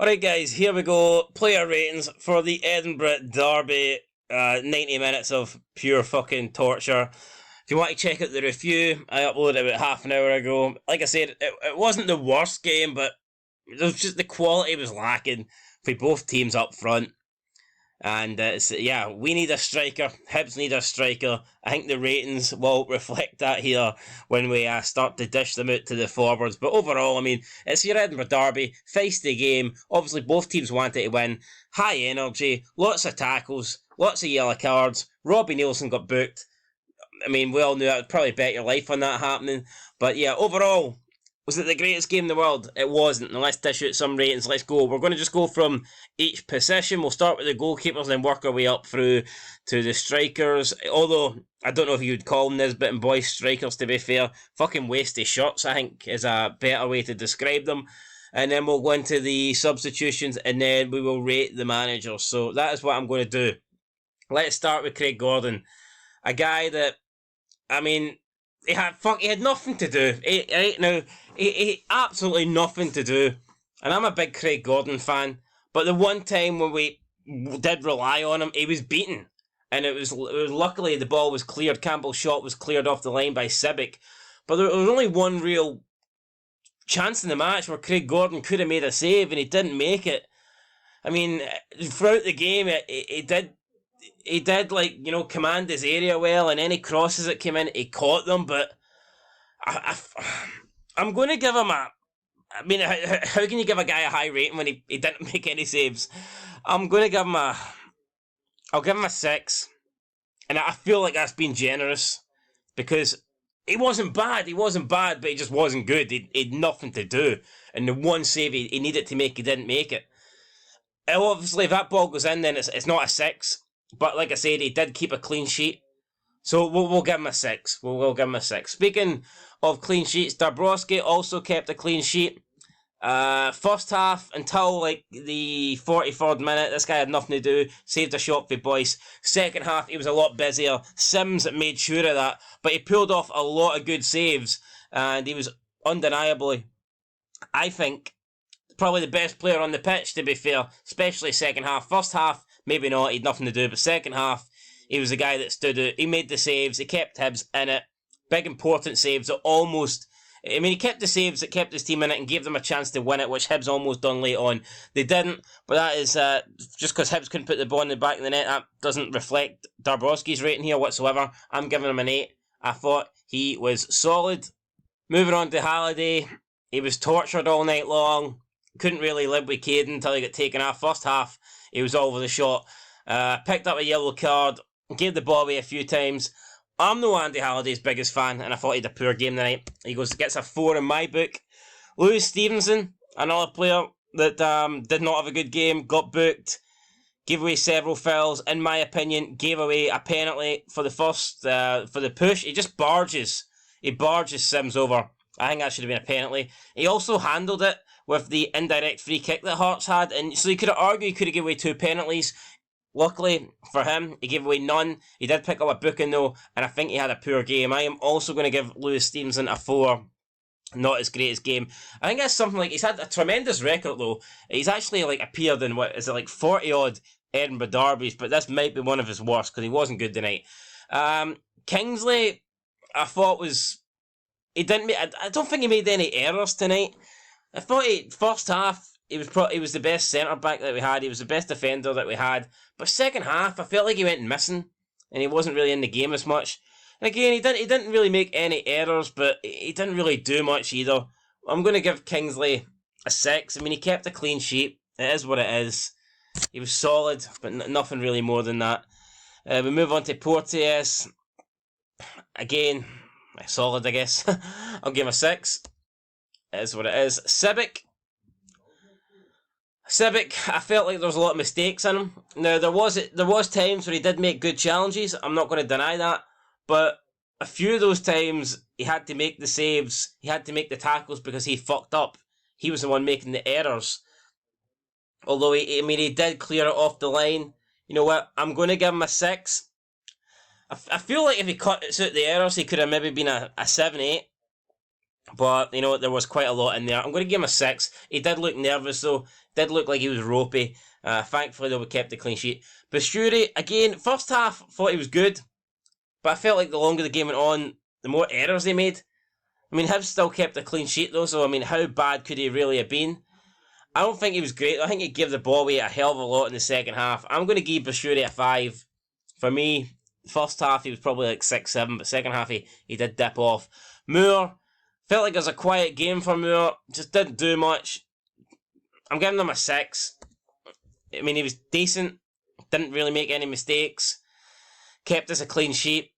Alright guys, here we go. Player ratings for the Edinburgh Derby. 90 minutes of pure fucking torture. If you want to check out the review, I uploaded it about half an hour ago. Like I said, it wasn't the worst game, but it was just the quality was lacking for both teams up front. And we need a striker. Hibs need a striker. I think the ratings will reflect that here when we start to dish them out to the forwards. But overall, I mean, it's your Edinburgh Derby, feisty game. Obviously, both teams wanted to win. High energy, lots of tackles, lots of yellow cards. Robbie Nielsen got booked. I mean, we all knew that would probably bet your life on that happening. But yeah, overall, was it the greatest game in the world? It wasn't. Now let's dish out some ratings. Let's go. We're going to just go from each position. We'll start with the goalkeepers and then work our way up through to the strikers. Although, I don't know if you'd call them Nisbet and Boyce strikers, to be fair. Fucking wasted shots, I think, is a better way to describe them. And then we'll go into the substitutions and then we will rate the managers. So that is what I'm going to do. Let's start with Craig Gordon. A guy that, I mean, he had nothing to do. He absolutely nothing to do. And I'm a big Craig Gordon fan. But the one time when we did rely on him, he was beaten. And it was luckily the ball was cleared. Campbell's shot was cleared off the line by Sibic. But there was only one real chance in the match where Craig Gordon could have made a save and he didn't make it. I mean, throughout the game, he did command his area well, and any crosses that came in, he caught them, but I'm going to give him a... I mean, how can you give a guy a high rating when he didn't make any saves? I'm going to give him I'll give him a 6, and I feel like that's being generous, because he wasn't bad, but he just wasn't good. He had nothing to do, and the one save he needed to make, he didn't make it. Obviously, if that ball goes in, then it's not a 6. But like I said, he did keep a clean sheet. So we'll give him a 6. We'll give him a 6. Speaking of clean sheets, Dabrowski also kept a clean sheet. First half, until like the 43rd minute, this guy had nothing to do. Saved a shot for Boyce. Second half, he was a lot busier. Sims made sure of that. But he pulled off a lot of good saves. And he was undeniably, I think, probably the best player on the pitch, to be fair. Especially second half. First half, maybe not, he had nothing to do, but second half, he was the guy that stood out. He made the saves, he kept Hibs in it. Big important saves that almost... I mean, he kept the saves that kept his team in it and gave them a chance to win it, which Hibs almost done late on. They didn't, but that is just because Hibs couldn't put the ball in the back of the net. That doesn't reflect Dabrowski's rating here whatsoever. I'm giving him an 8. I thought he was solid. Moving on to Halliday, he was tortured all night long. Couldn't really live with Caden until he got taken off. First half, he was all over the shot. Picked up a yellow card. Gave the ball away a few times. I'm no Andy Halliday's biggest fan, and I thought he had a poor game tonight. He gets a 4 in my book. Lewis Stevenson, another player that did not have a good game, got booked, gave away several fouls. In my opinion, gave away a penalty for the first for the push. He just barges Sims over. I think that should have been a penalty. He also handled it with the indirect free kick that Hearts had, and so you could argue he could have given away 2 penalties. Luckily for him, he gave away none. He did pick up a booking though, and I think he had a poor game. I am also going to give Lewis Stevenson a 4. Not his greatest game. I think that's something like, he's had a tremendous record though. He's actually like appeared in, 40 odd Edinburgh derbies, but this might be one of his worst because he wasn't good tonight. Kingsley, I thought I don't think he made any errors tonight. I thought first half, he was the best centre-back that we had. He was the best defender that we had. But second half, I felt like he went missing. And he wasn't really in the game as much. And again, he didn't really make any errors, but he didn't really do much either. I'm going to give Kingsley a 6. I mean, he kept a clean sheet. It is what it is. He was solid, but nothing really more than that. We move on to Porteous. Again, solid, I guess. I'll give him a 6. It is what it is. Sibic, I felt like there was a lot of mistakes in him. Now, there was times where he did make good challenges. I'm not going to deny that. But a few of those times, he had to make the saves. He had to make the tackles because he fucked up. He was the one making the errors. Although, he did clear it off the line. You know what? I'm going to give him a 6. I feel like if he cut out the errors, he could have maybe been a 7, 8. But, there was quite a lot in there. I'm going to give him a 6. He did look nervous, though. Did look like he was ropey. Thankfully, though, we kept the clean sheet. Basturi, again, first half, thought he was good. But I felt like the longer the game went on, the more errors he made. I mean, Hibs still kept a clean sheet, though, so, I mean, how bad could he really have been? I don't think he was great. I think he gave the ball away a hell of a lot in the second half. I'm going to give Basturi a 5. For me, first half, he was probably like 6, 7, but second half, he did dip off. Moore, felt like it was a quiet game for Moore. Just didn't do much. I'm giving him a 6. I mean, he was decent. Didn't really make any mistakes. Kept us a clean sheet.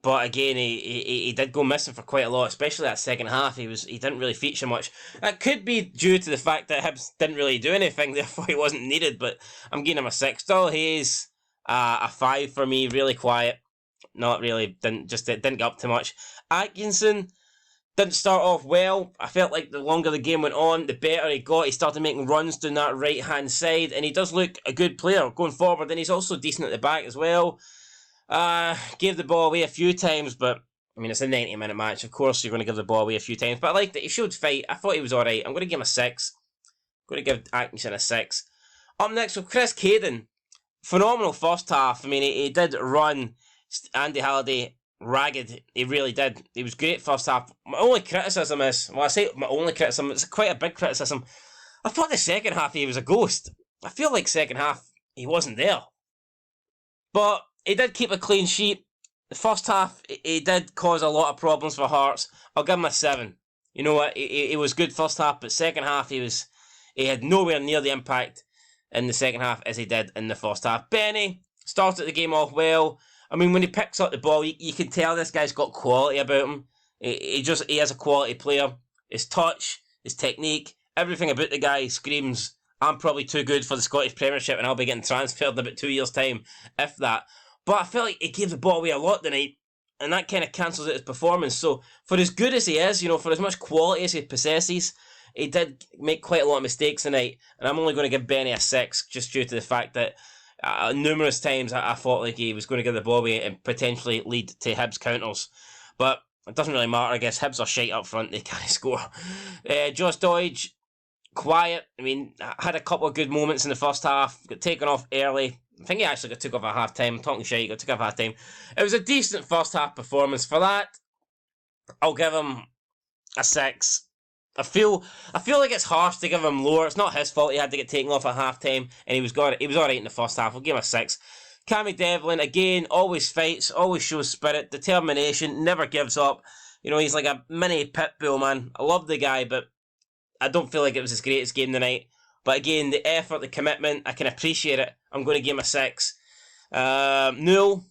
But again, he did go missing for quite a lot, especially that second half. He didn't really feature much. That could be due to the fact that Hibs didn't really do anything, therefore he wasn't needed. But I'm giving him a 6. Still, he's a 5 for me. Really quiet. Not really. Didn't get up too much. Atkinson didn't start off well. I felt like the longer the game went on, the better he got. He started making runs down that right hand side, and he does look a good player going forward. And he's also decent at the back as well. Gave the ball away a few times, but I mean, it's a 90-minute match. Of course, you're going to give the ball away a few times. But I liked that he showed fight. I thought he was alright. I'm going to give him a 6. I'm going to give Atkinson a 6. Up next with Chris Caden. Phenomenal first half. I mean, he did run Andy Halliday ragged. He really did. He was great first half. My only criticism is, well, I say my only criticism, it's quite a big criticism. I thought the second half he was a ghost. I feel like second half he wasn't there. But he did keep a clean sheet. The first half, he did cause a lot of problems for Hearts. I'll give him a 7. You know what? He was good first half, but second half, he had nowhere near the impact in the second half as he did in the first half. Benny started the game off well. I mean, when he picks up the ball, you can tell this guy's got quality about him. He is a quality player. His touch, his technique, everything about the guy screams, I'm probably too good for the Scottish Premiership and I'll be getting transferred in about 2 years' time, if that. But I felt like he gave the ball away a lot tonight, and that kind of cancels out his performance. So, for as good as he is, for as much quality as he possesses, he did make quite a lot of mistakes tonight. And I'm only going to give Benny a 6, just due to the fact that numerous times I thought like he was going to give the ball away and potentially lead to Hibs counters. But it doesn't really matter, I guess. Hibs are shite up front, they can't score. Josh Deutch, quiet. I mean, had a couple of good moments in the first half, got taken off early. I think he actually got took off at half time. I'm talking shit, he got took off at half time. It was a decent first half performance. For that, I'll give him a 6. I feel like it's harsh to give him lower. It's not his fault he had to get taken off at half time, and he was alright in the first half. I'll give him a 6. Cammy Devlin, again, always fights, always shows spirit, determination, never gives up. He's like a mini pit bull, man. I love the guy, but I don't feel like it was his greatest game tonight. But again, the effort, the commitment, I can appreciate it. I'm going to give him a 6. Newell,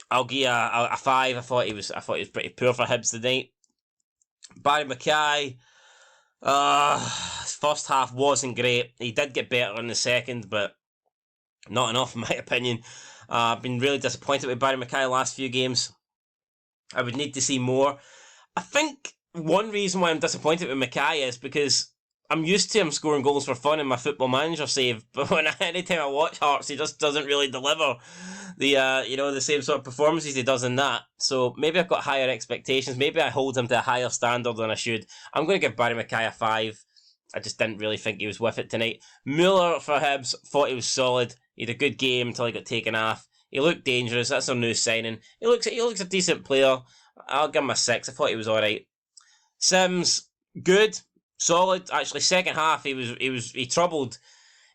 I'll give a 5. I thought he was pretty poor for Hibs tonight. Barry Mackay, first half wasn't great. He did get better in the second, but not enough in my opinion. I've been really disappointed with Barry Mackay the last few games. I would need to see more. I think one reason why I'm disappointed with Mackay is because I'm used to him scoring goals for fun in my Football Manager save, but anytime I watch Hearts, he just doesn't really deliver the same sort of performances he does in that. So maybe I've got higher expectations. Maybe I hold him to a higher standard than I should. I'm going to give Barry Mackay a 5. I just didn't really think he was with it tonight. Mueller for Hibs, thought he was solid. He had a good game until he got taken off. He looked dangerous. That's a new signing. He looks a decent player. I'll give him a 6. I thought he was alright. Sims, good. Solid. Actually, second half he troubled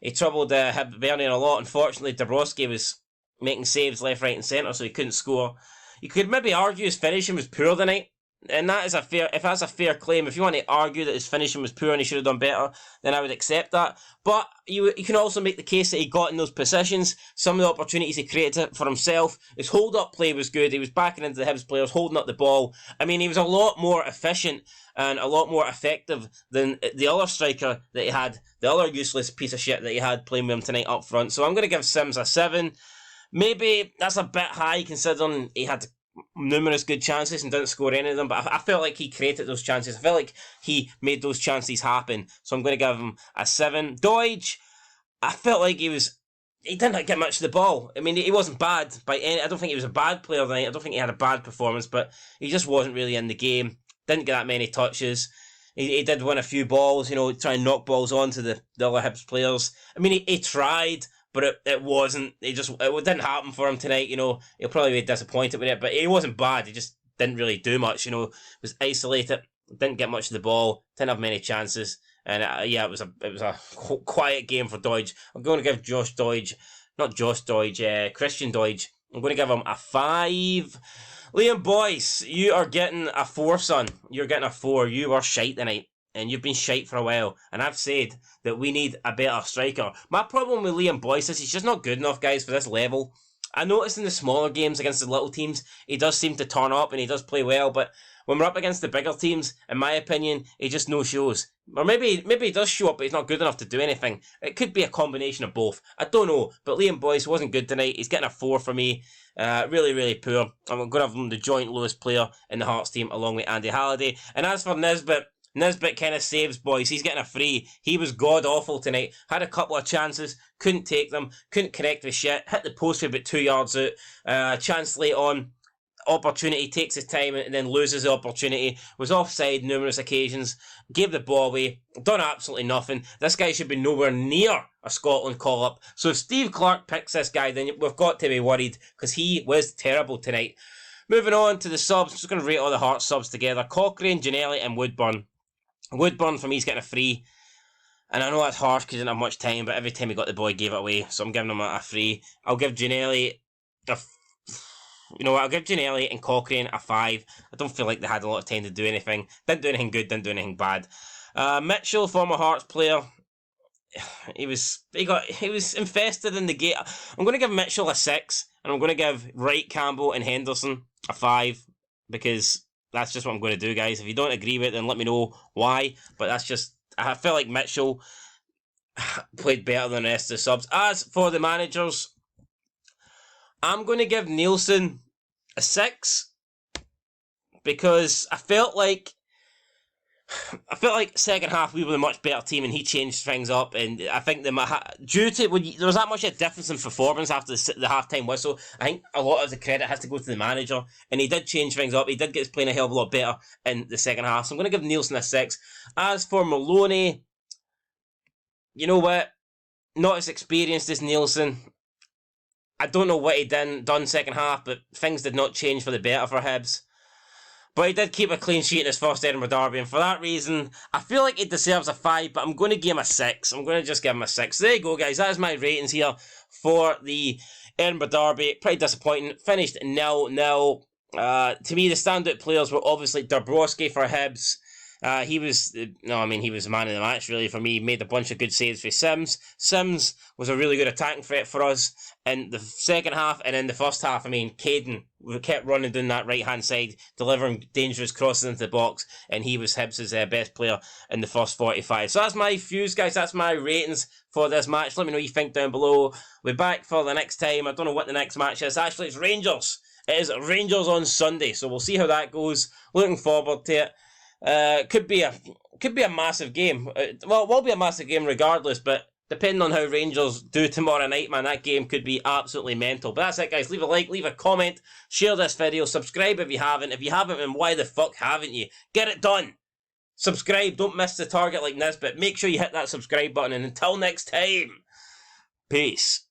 Hibernian a lot. Unfortunately, Dabrowski was making saves left, right, and centre, so he couldn't score. You could maybe argue his finishing was poor tonight, and if that's a fair claim, if you want to argue that his finishing was poor and he should have done better, then I would accept that. But you can also make the case that he got in those positions. Some of the opportunities he created for himself. His hold-up play was good. He was backing into the Hibs players, holding up the ball. I mean, he was a lot more efficient and a lot more effective than the other striker that he had, the other useless piece of shit that he had playing with him tonight up front. So I'm going to give Sims a 7. Maybe that's a bit high considering he had numerous good chances and didn't score any of them, but I felt like he created those chances. I felt like he made those chances happen. So I'm going to give him a 7. Deutch, I felt like he didn't get much of the ball. I mean, he wasn't bad by any. I don't think he was a bad player tonight. I don't think he had a bad performance, but he just wasn't really in the game. Didn't get that many touches. He did win a few balls, you know, try and knock balls onto the other Hibs players. I mean, he tried, but it wasn't. It didn't happen for him tonight, you know. He'll probably be disappointed with it, but he wasn't bad. He just didn't really do much, you know. Was isolated, didn't get much of the ball, didn't have many chances. And it was a quiet game for Deutch. I'm going to give Christian Deutch. I'm going to give him a 5. Liam Boyce, you are getting a 4, son. You're getting a 4. You were shite tonight, and you've been shite for a while. And I've said that we need a better striker. My problem with Liam Boyce is he's just not good enough, guys, for this level. I noticed in the smaller games against the little teams, he does seem to turn up and he does play well, but when we're up against the bigger teams, in my opinion, he just no shows. Or maybe he does show up, but he's not good enough to do anything. It could be a combination of both. I don't know, but Liam Boyce wasn't good tonight. He's getting a 4 for me. Really, really poor. I'm going to have him the joint lowest player in the Hearts team, along with Andy Halliday. And as for Nisbet kind of saves Boyce. He's getting a 3. He was god-awful tonight. Had a couple of chances, couldn't take them, couldn't connect with shit, hit the post for about 2 yards out, chance late on, opportunity, takes his time and then loses the opportunity, was offside numerous occasions, gave the ball away, done absolutely nothing. This guy should be nowhere near a Scotland call-up. So if Steve Clarke picks this guy, then we've got to be worried, because he was terrible tonight. Moving on to the subs, I'm just going to rate all the Hearts subs together. Cochrane, Ginnelly and Woodburn. Woodburn for me is getting a 3. And I know that's harsh because he didn't have much time, but every time he got the ball, he gave it away. So I'm giving him a 3. I'll give Ginnelly I'll give Ginnelly and Cochrane a 5. I don't feel like they had a lot of time to do anything. Didn't do anything good, didn't do anything bad. Mitchell, former Hearts player, he was infested in the gate. I'm going to give Mitchell a 6, and I'm going to give Wright, Campbell and Henderson a 5, because that's just what I'm going to do, guys. If you don't agree with it, then let me know why. But I feel like Mitchell played better than the rest of the subs. As for the managers, I'm going to give Nielsen a 6, because I felt like second half we were a much better team and he changed things up, and I think there was that much of a difference in performance after the half-time whistle. I think a lot of the credit has to go to the manager, and he did change things up. He did get us playing a hell of a lot better in the second half, so I'm going to give Nielsen a 6. As for Maloney, you know what? Not as experienced as Nielsen. I don't know what he done second half, but things did not change for the better for Hibs. But he did keep a clean sheet in his first Edinburgh derby, and for that reason, I feel like he deserves a 5, but I'm going to give him a 6. I'm going to just give him a 6. There you go, guys. That is my ratings here for the Edinburgh derby. Pretty disappointing. Finished 0-0. To me, the standout players were obviously Dabrowski for Hibs. He was the man of the match, really, for me. He made a bunch of good saves for Sims. Sims was a really good attacking threat for us in the second half, and in the first half, Caden, we kept running down that right-hand side, delivering dangerous crosses into the box, and he was Hibs' best player in the first 45. So that's my views, guys. That's my ratings for this match. Let me know what you think down below. We're back for the next time. I don't know what the next match is. Actually, it's Rangers. It is Rangers on Sunday, so we'll see how that goes. Looking forward to it. Could be a massive game. It will be a massive game regardless, but depending on how Rangers do tomorrow night, man, that game could be absolutely mental. But that's it, guys. Leave a like, leave a comment, share this video, subscribe if you haven't. If you haven't, then why the fuck haven't you? Get it done. Subscribe. Don't miss the target like Nisbet. Make sure you hit that subscribe button, and until next time, peace.